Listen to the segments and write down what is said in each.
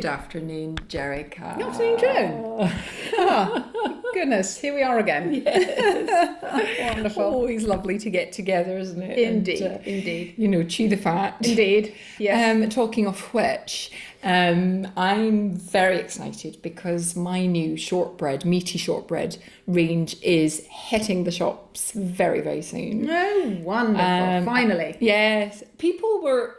Good afternoon, Jericha. Good afternoon, Joan. Goodness, here we are again. Yes. Wonderful. Always lovely to get together, isn't it? Indeed, And, indeed. You know, chew the fat. Indeed, yes. Talking of which, I'm very excited because my new meaty shortbread range is hitting the shops very, very soon. Oh, wonderful. Finally. Yes. People were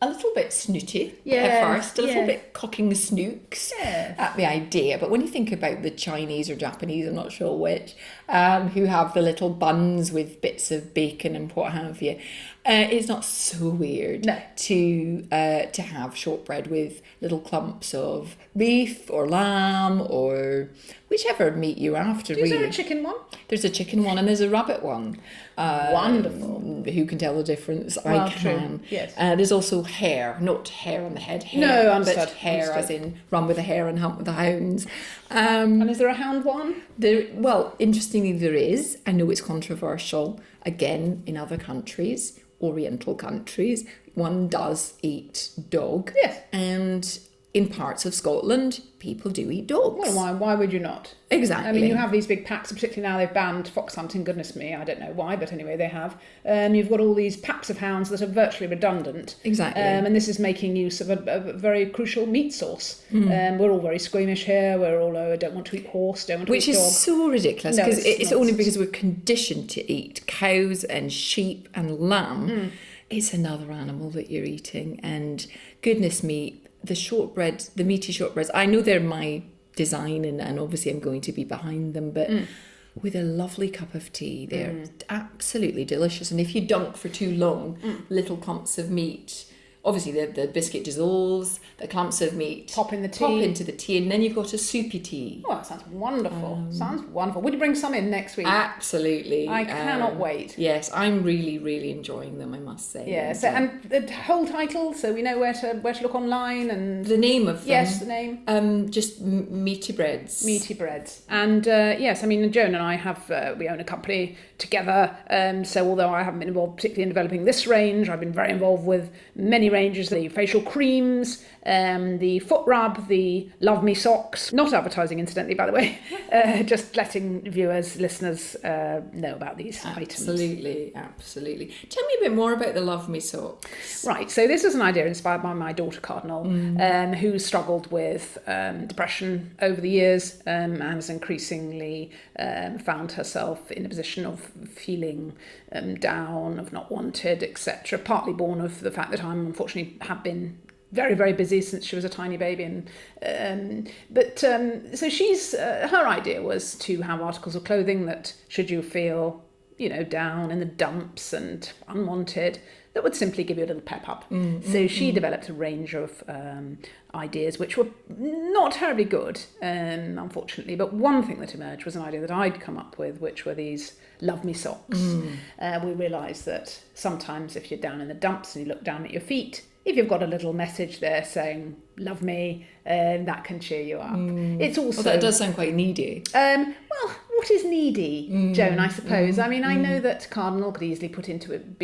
a little bit snooty at first, a little bit cocking the snooks at the idea. But when you think about the Chinese or Japanese, I'm not sure which, who have the little buns with bits of bacon and what have you, it's not so weird to have shortbread with little clumps of beef or lamb or whichever meat you're after. Is there a chicken one? There's a chicken one and there's a rabbit one. Wonderful. Who can tell the difference? Well, I can. true. Yes. There's also hare, not hair on the head, hair, No, understood. but hare as in run with the hare and hunt with the hounds. And is there a hound one? Interestingly, there is. I know it's controversial. Again, in other countries, Oriental countries, one does eat dog. Yes. And in parts of Scotland, people do eat dogs. Well, why would you not? Exactly. I mean, you have these big packs, particularly now they've banned fox hunting, goodness me, I don't know why, but anyway, they have. You've got all these packs of hounds that are virtually redundant. Exactly. And this is making use of a very crucial meat source. We're all very squeamish here. We're all, I don't want to eat horse, don't want to eat dog. Which is so ridiculous, because it's only nonsense. because we're conditioned to eat cows and sheep and lamb. It's another animal that you're eating. And goodness me, the meaty shortbreads, I know they're my design and obviously I'm going to be behind them, but with a lovely cup of tea, they're absolutely delicious. And if you dunk for too long, little clumps of meat, obviously the biscuit dissolves, the clumps of meat Pop into the tea, and then you've got a soupy tea. Oh, that sounds wonderful. Sounds wonderful. Would you bring some in next week? Absolutely. I cannot wait. Yes, I'm really, really enjoying them, I must say. Yeah, and the whole title, so we know where to look online and the name of them. Yes, the name. Just meaty breads. Meaty breads. And yes, I mean, Joan and I we own a company together. So although I haven't been involved particularly in developing this range, I've been very involved with many ranges, the facial creams, the foot rub, the Love Me socks. Not advertising, incidentally, by the way. Just letting listeners know about these items. Absolutely. Tell me a bit more about the Love Me socks. Right, so this is an idea inspired by my daughter Cardinal, who struggled with depression over the years and has increasingly found herself in a position of feeling down, of not wanted, etc. Partly born of the fact that I unfortunately have been very, very busy since she was a tiny baby, so she's her idea was to have articles of clothing that, should you feel, down in the dumps and unwanted, that would simply give you a little pep up. So she developed a range of ideas which were not terribly good, unfortunately. But one thing that emerged was an idea that I'd come up with, which were these Love Me socks. We realised that sometimes if you're down in the dumps and you look down at your feet, if you've got a little message there saying, love me, that can cheer you up. It's also... Well, that does sound quite needy. Well, what is needy, Joan, I suppose? I mean, I know that Cardinal could easily be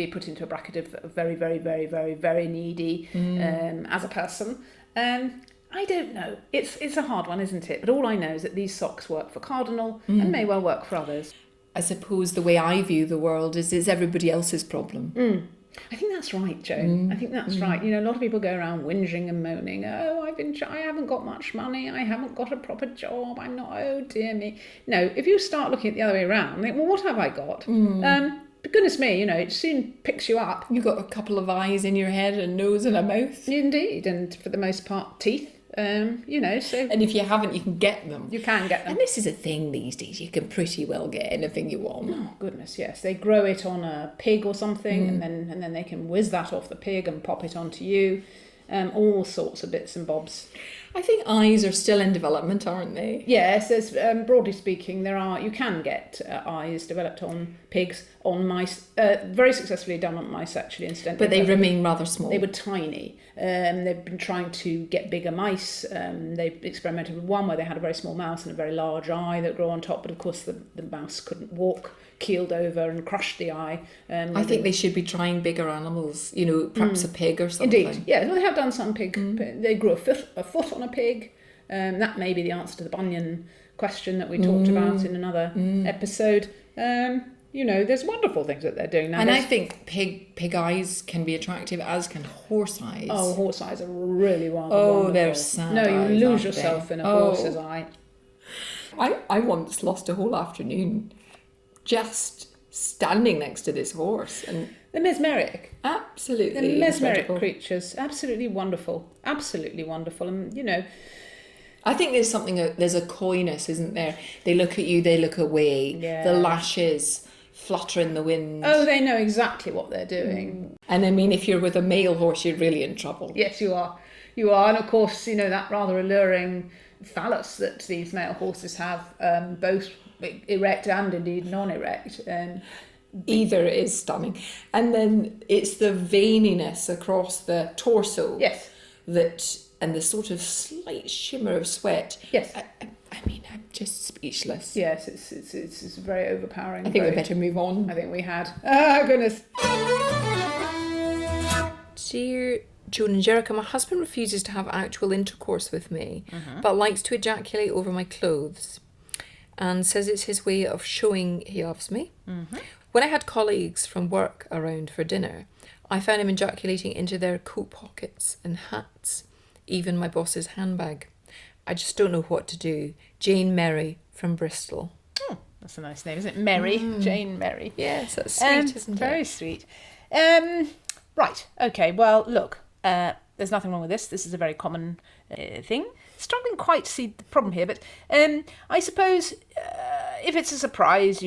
put into a bracket of very, very, very, very, very needy as a person. I don't know. It's a hard one, isn't it? But all I know is that these socks work for Cardinal and may well work for others. I suppose the way I view the world is everybody else's problem. I think that's right, Joan. I think that's right. A lot of people go around whinging and moaning. Oh, I haven't got much money. I haven't got a proper job. I'm not. Oh dear me. No, if you start looking at the other way around, think, well, what have I got? But goodness me, it soon picks you up. You've got a couple of eyes in your head, a nose and a mouth. Indeed, and for the most part, teeth. So. And if you haven't, you can get them. You can get them. And this is a thing these days. You can pretty well get anything you want. Oh goodness, yes. They grow it on a pig or something, and then they can whiz that off the pig and pop it onto you. All sorts of bits and bobs. I think eyes are still in development, aren't they? Yes, there's, broadly speaking, you can get eyes developed on pigs, on mice, very successfully done on mice actually, incidentally. But they remain rather small. They were tiny. They've been trying to get bigger mice. They experimented with one where they had a very small mouse and a very large eye that grew on top, but of course the mouse couldn't walk, keeled over and crushed the eye. I think they should be trying bigger animals, perhaps a pig or something. Indeed, yeah. Well, they have done some pig. They grew a foot on on a pig? That may be the answer to the bunion question that we talked about in another episode. There's wonderful things that they're doing now. And I think pig eyes can be attractive, as can horse eyes. Oh, horse eyes are really wonderful. They're sad. No, you eyes, lose yourself in a horse's eye. I once lost a whole afternoon just standing next to this horse, and they're mesmeric. Absolutely, they're mesmeric incredible creatures. Absolutely wonderful. Absolutely wonderful. And I think there's a coyness, isn't there? They look at you, they look away. Yeah. The lashes flutter in the wind. Oh, they know exactly what they're doing. And I mean, if you're with a male horse, you're really in trouble. Yes, you are. You are. And of course, that rather alluring phallus that these male horses have, both erect and indeed non-erect. Either is stunning. And then it's the veininess across the torso. Yes. And the sort of slight shimmer of sweat. Yes. I mean, I'm just speechless. Yes, it's very overpowering. I think we better move on. I think we had. Oh, goodness. Dear Joan and Jericha, my husband refuses to have actual intercourse with me, but likes to ejaculate over my clothes and says it's his way of showing he loves me. When I had colleagues from work around for dinner, I found him ejaculating into their coat pockets and hats, even my boss's handbag. I just don't know what to do. Jane Merry from Bristol. Oh, that's a nice name, isn't it? Merry. Jane Merry. Yes, that's sweet, isn't it? Very sweet. Right, okay, well, look, there's nothing wrong with this. This is a very common thing. Struggling quite to see the problem here, but I suppose if it's a surprise,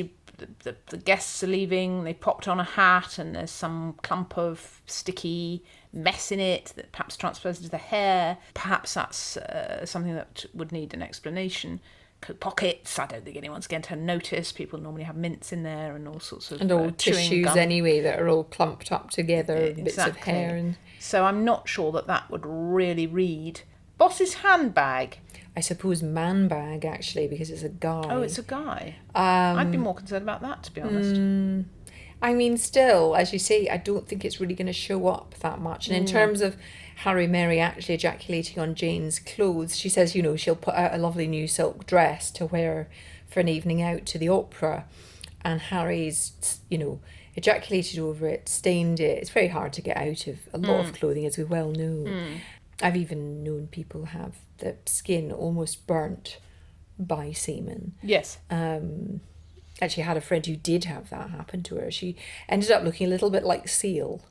the guests are leaving, they popped on a hat and there's some clump of sticky mess in it that perhaps transfers into the hair. Perhaps that's something that would need an explanation. Coat pockets, I don't think anyone's going to notice. People normally have mints in there and all sorts of and old tissues gum. Anyway that are all clumped up together, bits of hair. And so I'm not sure that would really read. Boss's handbag. I suppose man bag, actually, because it's a guy. Oh, it's a guy. I'd be more concerned about that, to be honest. I mean, still, as you say, I don't think it's really going to show up that much. And in terms of Harry Mary actually ejaculating on Jane's clothes, she says, she'll put out a lovely new silk dress to wear for an evening out to the opera. And Harry's, ejaculated over it, stained it. It's very hard to get out of a lot of clothing, as we well know. I've even known people have the skin almost burnt by semen. Yes. Actually, I had a friend who did have that happen to her. She ended up looking a little bit like Seal,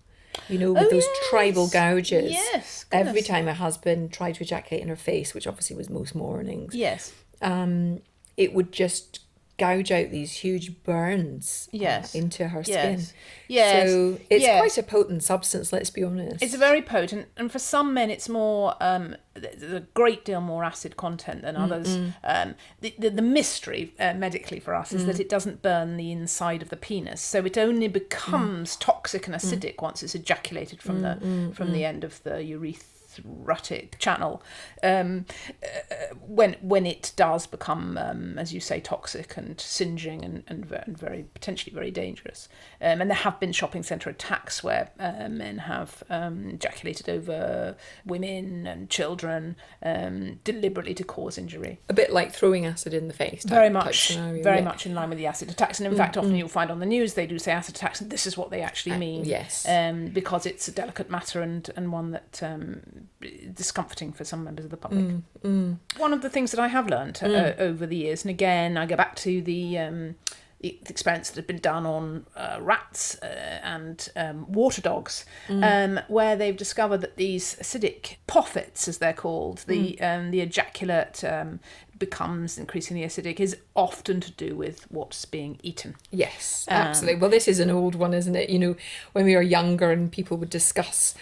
with those tribal gouges. Yes. Goodness. Every time her husband tried to ejaculate in her face, which obviously was most mornings. Yes. It would just gouge out these huge burns into her skin. Yes. So it's quite a potent substance, let's be honest. It's very potent, and for some men it's more there's a great deal more acid content than others. The mystery medically for us is that it doesn't burn the inside of the penis, so it only becomes toxic and acidic once it's ejaculated from the end of the urethric channel. When it does become, as you say, toxic and singeing and very potentially very dangerous. And there have been shopping centre attacks where men have ejaculated over women and children deliberately to cause injury. A bit like throwing acid in the face. Very much in line with the acid attacks. And in fact, often you'll find on the news they do say acid attacks, and this is what they actually mean. Yes. Because it's a delicate matter and one that discomforting for some members of the public. One of the things that I have learned over the years, and again I go back to the experiments that have been done on rats and water dogs, where they've discovered that these acidic poffits, as they're called, the ejaculate becomes increasingly acidic, is often to do with what's being eaten. Yes, absolutely. Well, this is an old one, isn't it? When we were younger and people would discuss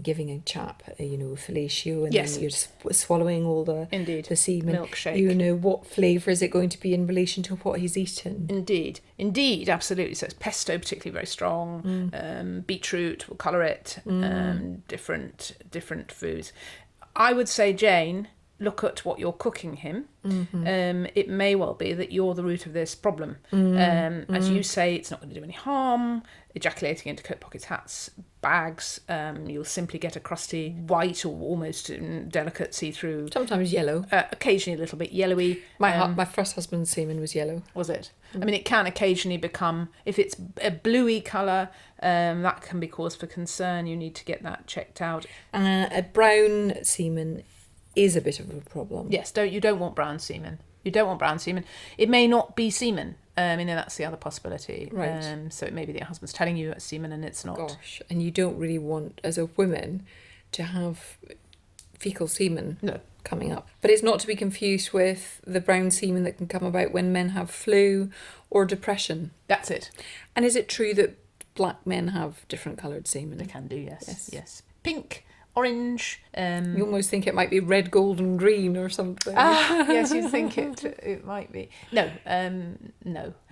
giving a chap, fellatio, and then you're swallowing all the semen. Milkshake. What flavour is it going to be in relation to what he's eaten? Indeed, absolutely. So it's pesto, particularly very strong. Beetroot will colour it. Different foods. I would say, Jane, look at what you're cooking him. It may well be that you're the root of this problem. As you say, it's not going to do any harm. Ejaculating into coat pockets, hats, bags, you'll simply get a crusty white or almost delicate see-through. Sometimes yellow. Occasionally a little bit yellowy. My first husband's semen was yellow. Was it? I mean, it can occasionally become, if it's a bluey colour, that can be cause for concern. You need to get that checked out. A brown semen is a bit of a problem. Yes, you don't want brown semen. You don't want brown semen. It may not be semen. That's the other possibility. Right. So it may be that your husband's telling you it's semen and it's not. Gosh, and you don't really want, as a woman, to have fecal semen coming up. But it's not to be confused with the brown semen that can come about when men have flu or depression. That's it. And is it true that black men have different coloured semen? They can do, yes. Pink, orange. You almost think it might be red, gold and green or something. Yes, you think it might be. No,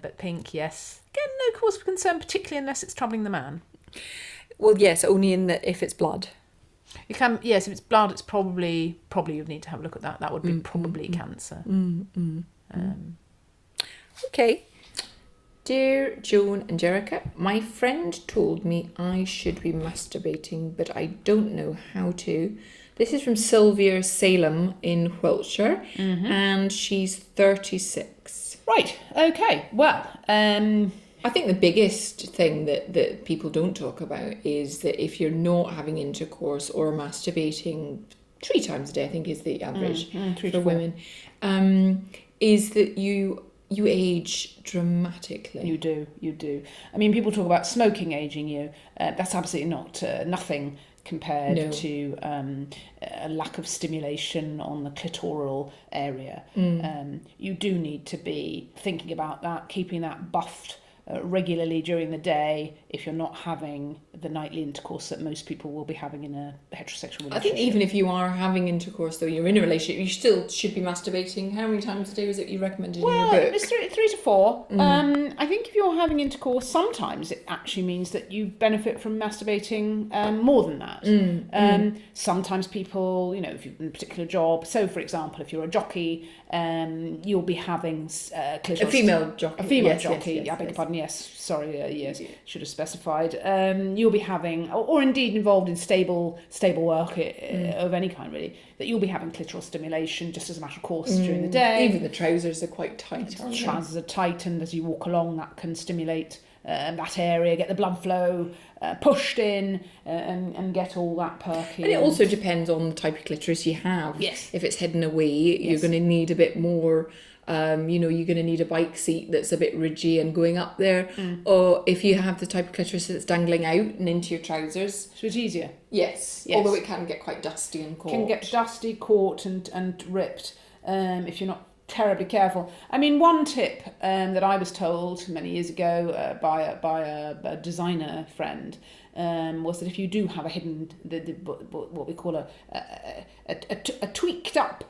but pink, yes. Again, no cause for concern, particularly unless it's troubling the man. Well, yes, only if it's blood. You can, yes, if it's blood, it's probably you'd need to have a look at that. That would be probably cancer. Okay. Dear Joan and Jericha, my friend told me I should be masturbating, but I don't know how to. This is from Sylvia Salem in Wiltshire, and she's 36. Right, okay. Well, I think the biggest thing that people don't talk about is that if you're not having intercourse or masturbating 3 times a day, I think is the average for women, is that you age dramatically. You do. I mean, people talk about smoking aging you. That's absolutely not nothing compared to a lack of stimulation on the clitoral area. You do need to be thinking about that, keeping that buffed regularly during the day if you're not having the nightly intercourse that most people will be having in a heterosexual relationship. I think even if you are having intercourse, though, you're in a relationship, you still should be masturbating. How many times a day was it you recommended in your book? Well, it's 3 to 4. I think if you're having intercourse, sometimes it actually means that you benefit from masturbating more than that. Sometimes people, if you're in a particular job, so for example, if you're a jockey, you'll be having clitoral... A female jockey. A female jockey, I beg your pardon, yes, sorry, yes, should have specified. You'll be having, or indeed involved in stable work of any kind really, that you'll be having clitoral stimulation just as a matter of course during the day. Even the trousers are quite tight, aren't they? Trousers are tight, and as you walk along that can stimulate that area, get the blood flow pushed in and get all that perky. And it also depends on the type of clitoris you have. Yes. If it's hidden away, you're going to need a bit more... you're going to need a bike seat that's a bit ridgy and going up there. Or if you have the type of clitoris that's dangling out and into your trousers. So it's easier. Yes. Although it can get quite dusty and caught. Can get dusty, caught and ripped if you're not terribly careful. I mean, one tip that I was told many years ago by a designer friend was that if you do have a hidden, what we call a tweaked up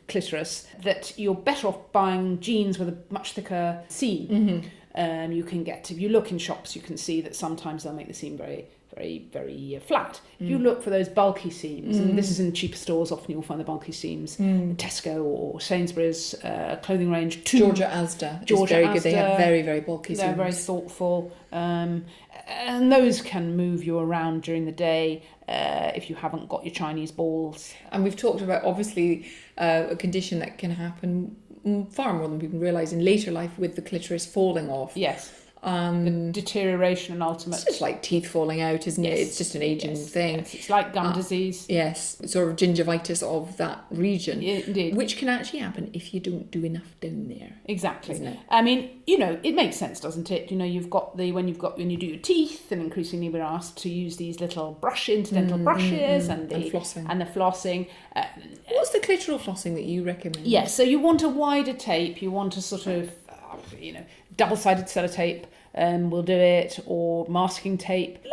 clitoris, that you're better off buying jeans with a much thicker seam. You can get, if you look in shops, you can see that sometimes they'll make the seam very, very, very flat. If you look for those bulky seams, and this is in cheaper stores, often you'll find the bulky seams, Tesco or Sainsbury's clothing range. Georgia Asda is very good. They have very, very bulky seams. They're very thoughtful. And those can move you around during the day if you haven't got your Chinese balls. And we've talked about, obviously, a condition that can happen far more than people realise in later life with the clitoris falling off. Yes. The deterioration and ultimate... It's just like teeth falling out, isn't it? It's just an aging thing. Yes. It's like gum disease. Yes, sort of gingivitis of that region. Yeah, indeed. Which can actually happen if you don't do enough down there. Exactly. Isn't it? I mean, it makes sense, doesn't it? You've got when you do your teeth, and increasingly we're asked to use these little incidental brushes and the flossing. What's the clitoral flossing that you recommend? Yes, so you want a wider tape. You want a sort of, double-sided sellotape. Will do it, or masking tape.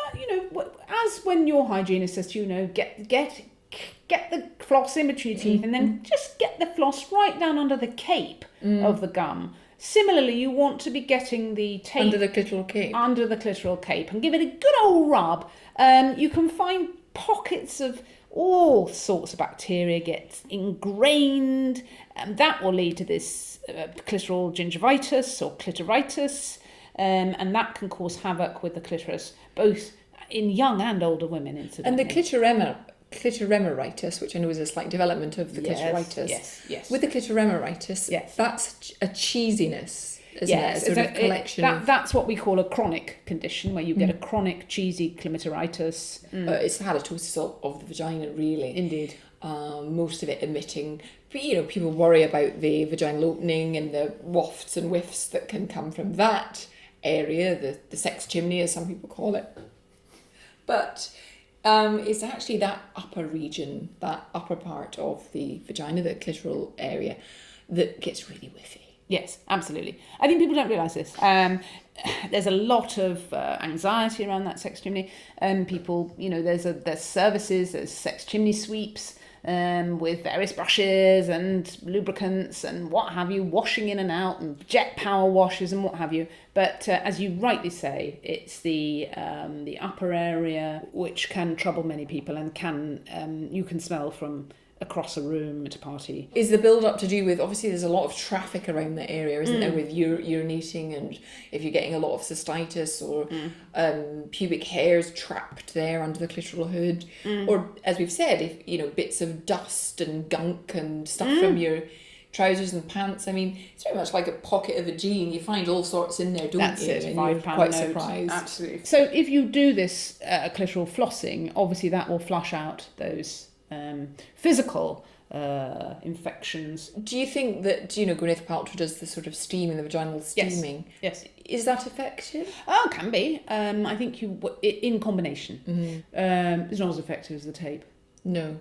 As when your hygienist says to you, get the floss in between your teeth, and then just get the floss right down under the cape of the gum. Similarly, you want to be getting the tape under the clitoral cape, and give it a good old rub. You can find pockets of all sorts of bacteria get ingrained, and that will lead to this clitoral gingivitis or clitoritis. And that can cause havoc with the clitoris, both in young and older women, incidentally. And the clitoremeritis, which I know is a slight development of the clitoritis. Yes. With the clitoremeritis, that's a cheesiness, isn't it? A sort of collection that's what we call a chronic condition, where you get a chronic cheesy clitoritis. It's the halitosis of the vagina, really. Indeed. Most of it emitting. But, people worry about the vaginal opening and the wafts and whiffs that can come from that area, the sex chimney, as some people call it. But it's actually that upper region, that upper part of the vagina, the clitoral area, that gets really whiffy. Yes, absolutely. I think people don't realise this. There's a lot of anxiety around that sex chimney. People, there's services, there's sex chimney sweeps with various brushes and lubricants and what have you, washing in and out, and jet power washes and what have you. But as you rightly say, it's the upper area which can trouble many people, and you can smell from across a room at a party. Is the build-up to do with, obviously there's a lot of traffic around the area, isn't there, with urinating, and if you're getting a lot of cystitis or pubic hairs trapped there under the clitoral hood, or as we've said, if bits of dust and gunk and stuff from your trousers and pants. I mean, it's very much like a pocket of a jean. You find all sorts in there, don't That's you? it, And £5 you're quite note. surprised. Absolutely. So if you do this clitoral flossing, obviously that will flush out those physical infections. Do you think that, Gwyneth Paltrow does the sort of steaming, the vaginal steaming? Yes. Is that effective? Oh, it can be. I think in combination. It's not as effective as the tape. No.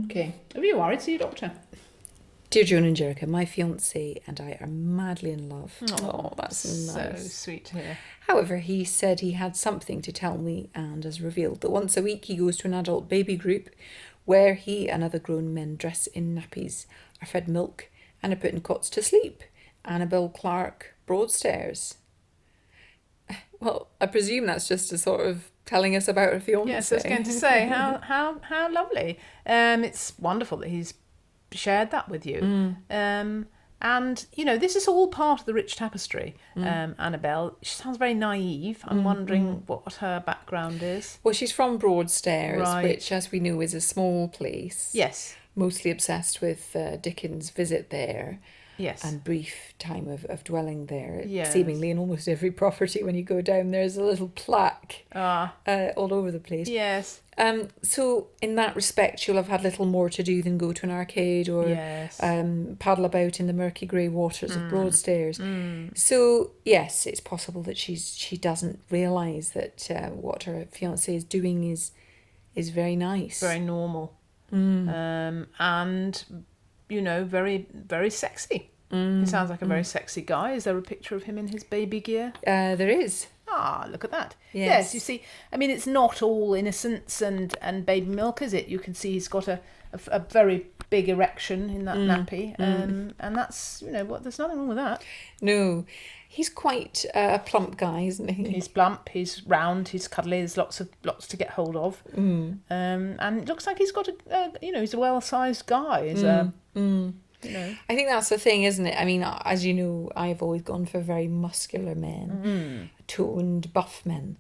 Okay. If you're worried, see your doctor. Dear Joan and Jericha, my fiancé and I are madly in love. Oh, that's nice. So sweet to hear. However, he said he had something to tell me, and has revealed that once a week he goes to an adult baby group where he and other grown men dress in nappies, are fed milk, and are put in cots to sleep. Annabel Clark, Broadstairs. Well, I presume that's just a sort of telling us about her fiancé. Yes, I was going to say, how lovely. It's wonderful that he's shared that with you. And, this is all part of the rich tapestry. Annabelle, she sounds very naive. I'm wondering what her background is. Well, she's from Broadstairs, Right. which, as we know, is a small place. Yes. Mostly obsessed with Dickens' visit there. Yes. And brief time of dwelling there. Yes. Seemingly in almost every property, when you go down, there's a little plaque all over the place. Yes. So in that respect, she'll have had little more to do than go to an arcade or paddle about in the murky grey waters of Broadstairs. So yes, it's possible that she doesn't realise that what her fiancé is doing is very nice, Very normal. And very, very sexy. He sounds like a very sexy guy. Is there a picture of him in his baby gear? There is. Ah, look at that. Yes. You see, I mean, it's not all innocence and baby milk, is it? You can see he's got a very big erection in that nappy. And that's, there's nothing wrong with that. No. He's quite a plump guy, isn't he? He's plump, he's round, he's cuddly, there's lots to get hold of. And it looks like he's got he's a well-sized guy. He's I think that's the thing, isn't it? I mean, as you know, I've always gone for very muscular men, toned, buff men.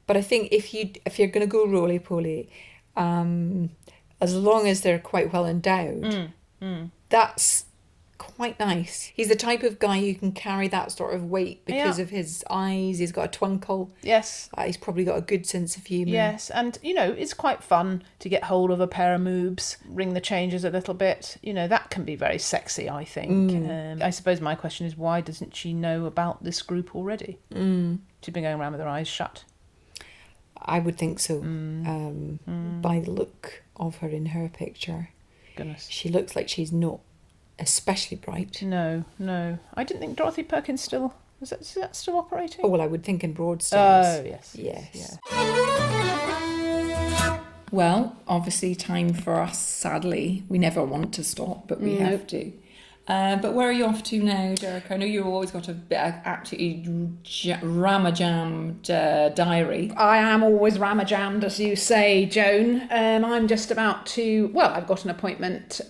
But I think if you're going to go roly-poly, as long as they're quite well endowed, that's quite nice. He's the type of guy who can carry that sort of weight because of his eyes. He's got a twinkle. Yes. He's probably got a good sense of humour. Yes, and it's quite fun to get hold of a pair of moobs, ring the changes a little bit. That can be very sexy, I think. I suppose my question is, why doesn't she know about this group already? She's been going around with her eyes shut. I would think so. By the look of her in her picture. Goodness. She looks like she's not especially bright. No. I didn't think Dorothy Perkins is that still operating? Oh, well, I would think in Broadstairs. Oh, yes. Yes. Well, obviously time for us, sadly. We never want to stop, but we have to. But where are you off to now, Jericha? I know you've always got a bit of absolutely rammer-jammed diary. I am always rammer-jammed, as you say, Joan. I'm just about to... Well, I've got an appointment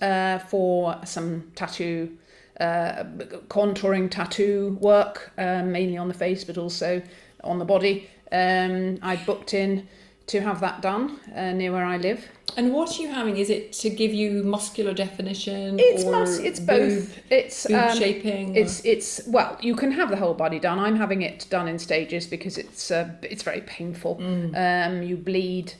for some tattoo, contouring tattoo work, mainly on the face, but also on the body. I booked in to have that done near where I live. And what are you having? Is it to give you muscular definition? It's boob, both. It's boob shaping. It's well, you can have the whole body done. I'm having it done in stages because it's very painful. You bleed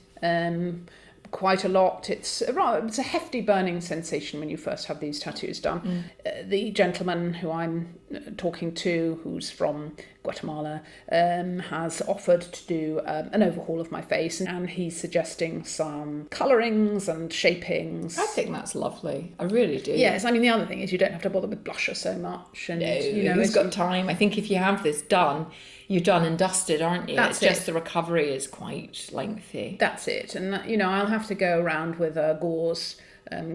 quite a lot. It's a hefty burning sensation when you first have these tattoos done. The gentleman who I'm talking to, who's from Guatemala, has offered to do an overhaul of my face, and he's suggesting some colourings and shapings. I think that's lovely. I really do. Yes, I mean, the other thing is you don't have to bother with blusher so much. And, who's got time? I think if you have this done, you're done and dusted, aren't you? That's it's just the recovery is quite lengthy. That's it. And, I'll have to go around with a gauze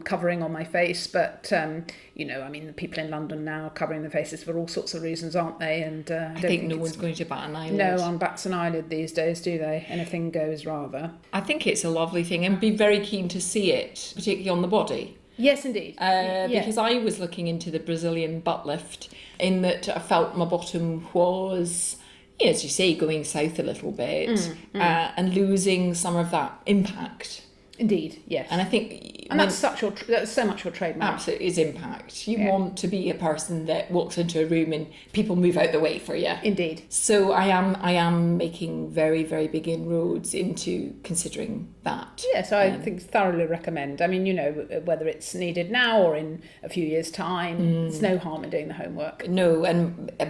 covering on my face. But, I mean, the people in London now are covering their faces for all sorts of reasons, aren't they? And I think no one's going to bat an eyelid. No one bats an eyelid these days, do they? Anything goes, rather. I think it's a lovely thing, and be very keen to see it, particularly on the body. Yes, indeed. Because I was looking into the Brazilian butt lift, in that I felt my bottom was, as you say, going south a little bit and losing some of that impact. Indeed, yes. And I think... that's so much your trademark. Absolutely, is impact. You want to be a person that walks into a room and people move out the way for you. Indeed. So I am making very, very big inroads into considering that. Yes, I think thoroughly recommend. I mean, whether it's needed now or in a few years' time, there's no harm in doing the homework. No,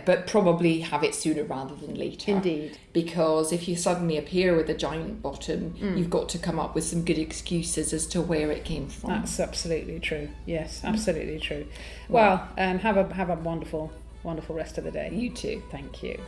but probably have it sooner rather than later. Indeed. Because if you suddenly appear with a giant bottom, you've got to come up with some good excuses as to where it came from. That's absolutely true. Yes, absolutely true. Well, have a wonderful, wonderful rest of the day. You too. Thank you.